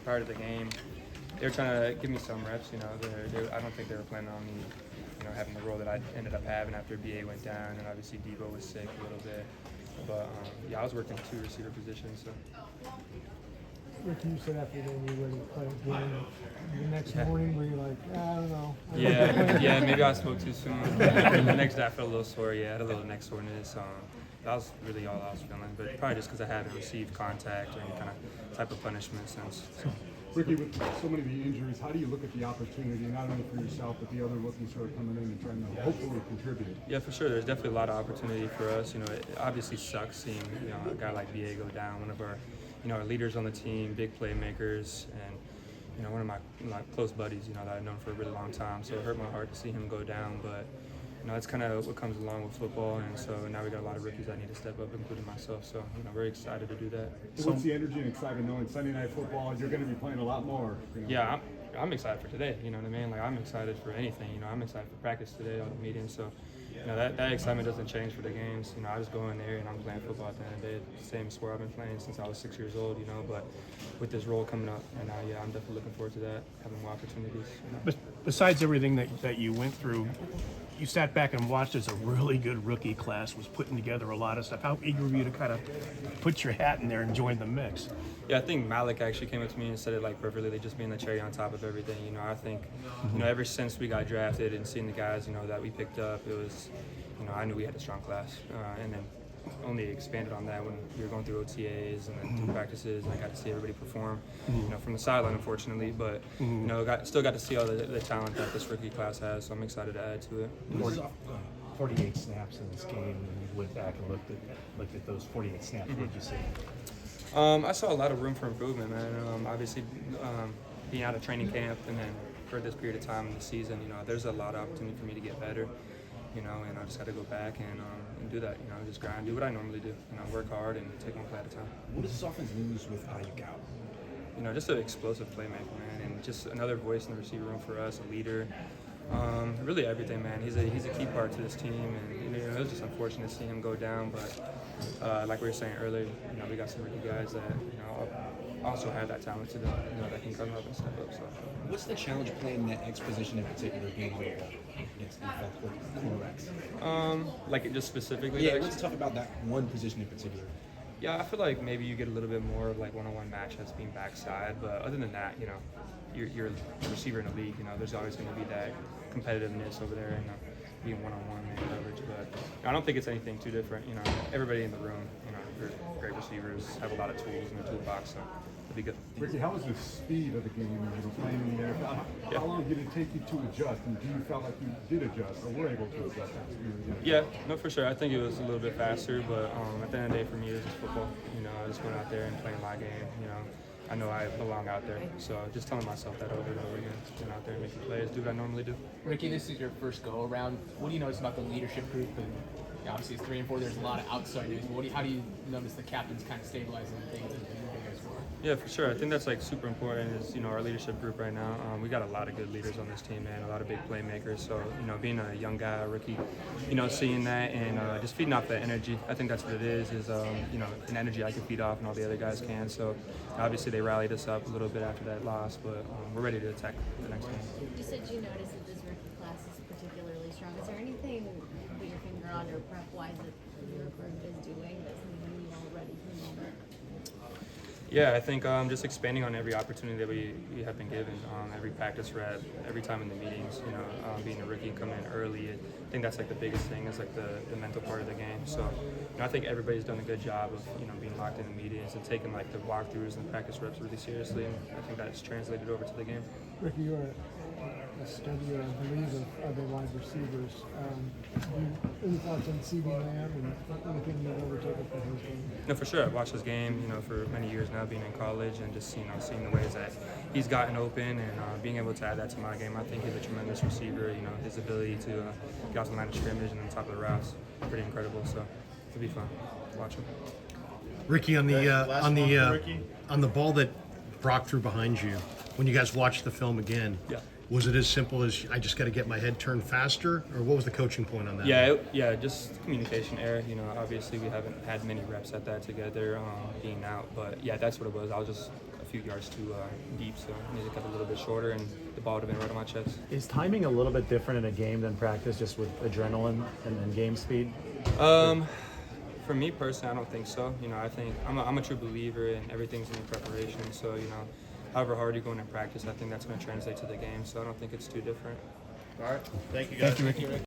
prior to the game, they were trying to give me some reps. I don't think they were planning on me, having the role that I ended up having after BA went down, and obviously Debo was sick a little bit. But I was working 2 receiver positions. So. Ricky, you said after then you were ready to play again. The next morning, were you like, I don't know? Yeah, maybe I spoke too soon. The next day I felt a little sore. Yeah, I had a little neck soreness. That was really all I was feeling, but probably just because I haven't received contact or any kind of type of punishment since. So. Ricky, with so many of the injuries, how do you look at the opportunity, not only for yourself, but the other rookies who are coming in and trying to hopefully contribute? Yeah, for sure. There's definitely a lot of opportunity for us. It obviously sucks seeing a guy like BA go down, one of our our leaders on the team, big playmakers, and one of my close buddies, that I've known for a really long time. So it hurt my heart to see him go down, but that's kind of what comes along with football, and so now we got a lot of rookies that need to step up, including myself. So very excited to do that. So what's the energy and excitement knowing Sunday Night Football? You're going to be playing a lot more. Yeah, I'm excited for today. You know what I mean? Like I'm excited for anything. I'm excited for practice today, all the meetings. So that excitement doesn't change for the games. I just go in there and I'm playing football at the end of the day. The same sport I've been playing since I was 6 years old. But with this role coming up, and I'm definitely looking forward to that, having more opportunities. But besides everything that you went through, you sat back and watched as a really good rookie class was putting together a lot of stuff. How eager were you to kind of put your hat in there and join the mix? Yeah, I think Malik actually came up to me and said it like perfectly. They just being the cherry on top of everything. I think, ever since we got drafted and seeing the guys, that we picked up, it was, I knew we had a strong class. And then only expanded on that when we were going through OTAs and then through practices, and I got to see everybody perform, from the sideline, unfortunately. But, still got to see all the talent that this rookie class has, so I'm excited to add to it. 48 snaps in this game, and you went back and looked at those 48 snaps. What did you see? I saw a lot of room for improvement, man. Obviously, being out of training camp and then for this period of time in the season, there's a lot of opportunity for me to get better, and I just got to go back and do that, just grind, do what I normally do, work hard and take one play at a time. What does this offense lose with Ayuk out? Just an explosive playmaker, man, and just another voice in the receiver room for us, a leader. Really everything, man. He's a key part to this team, and it was just unfortunate to see him go down. But like we were saying earlier, we got some rookie guys that also have that talent to them, that can come up and step up. So, what's the challenge playing that X position in particular, being against defensive cornerbacks? Like it just specifically. Yeah, what's tough about that one position in particular? Yeah, I feel like maybe you get a little bit more of like one-on-one matchups being backside, but other than that, you're a receiver in the league. There's always going to be that competitiveness over there and being one-on-one man coverage. But I don't think it's anything too different. Everybody in the room, they're great receivers, have a lot of tools in their toolbox, so it'll be good. Ricky, how was the speed of the game? Playing in the air. How long did it take you to adjust? And do you felt like you did adjust or were able to adjust that speed? Yeah, no, for sure. I think it was a little bit faster, but at the end of the day, for me, it was just football. I just went out there and playing my game. I know I belong out there, so just telling myself that over and over again, just going out there and making plays, do what I normally do. Ricky, this is your first go around. What do you notice about the leadership group? And obviously, it's 3 and 4. There's a lot of outsiders. How do you notice the captains kind of stabilizing things and moving guys forward? Yeah, for sure. I think that's like super important. Is our leadership group right now. We got a lot of good leaders on this team, man. A lot of big playmakers. So being a young guy, a rookie, seeing that and just feeding off that energy. I think that's what it is. An energy I can feed off, and all the other guys can. So obviously they rallied us up a little bit after that loss, but we're ready to attack the next game. You said you noticed that this rookie class is particularly strong. Is there anything you put your finger on or prep-wise that your group is doing that's leaving you all ready for the moment? Yeah, I think just expanding on every opportunity that we have been given, every practice rep, every time in the meetings, being a rookie and coming in early, I think that's like the biggest thing is like the mental part of the game. So, I think everybody's done a good job of, being locked in the meetings and taking like the walkthroughs and the practice reps really seriously, and I think that's translated over to the game. Ricky, you're a study, I believe, of other wide receivers. Any thoughts on CeeDee Lamb and anything you've ever taken from his game? No, for sure. I've watched his game, for many years now, being in college, and just seeing the ways that he's gotten open and being able to add that to my game. I think he's a tremendous receiver. His ability to get off the line of scrimmage and on top of the routes, pretty incredible. So it'll be fun to watch him. Ricky, on the ball that Brock threw behind you, when you guys watched the film again, yeah. Was it as simple as I just got to get my head turned faster, or what was the coaching point on that? Yeah, just communication error. Obviously we haven't had many reps at that together, being out, but yeah, that's what it was. I was just few yards too deep, so I needed to cut a little bit shorter, and the ball would have been right on my chest. Is timing a little bit different in a game than practice, just with adrenaline and game speed? For me personally, I don't think so. You know, I think I'm a true believer in everything's in the preparation. So, you know, however hard you're going in practice, I think that's going to translate to the game. So I don't think it's too different. All right. Thank you, guys. Thank you, Ricky.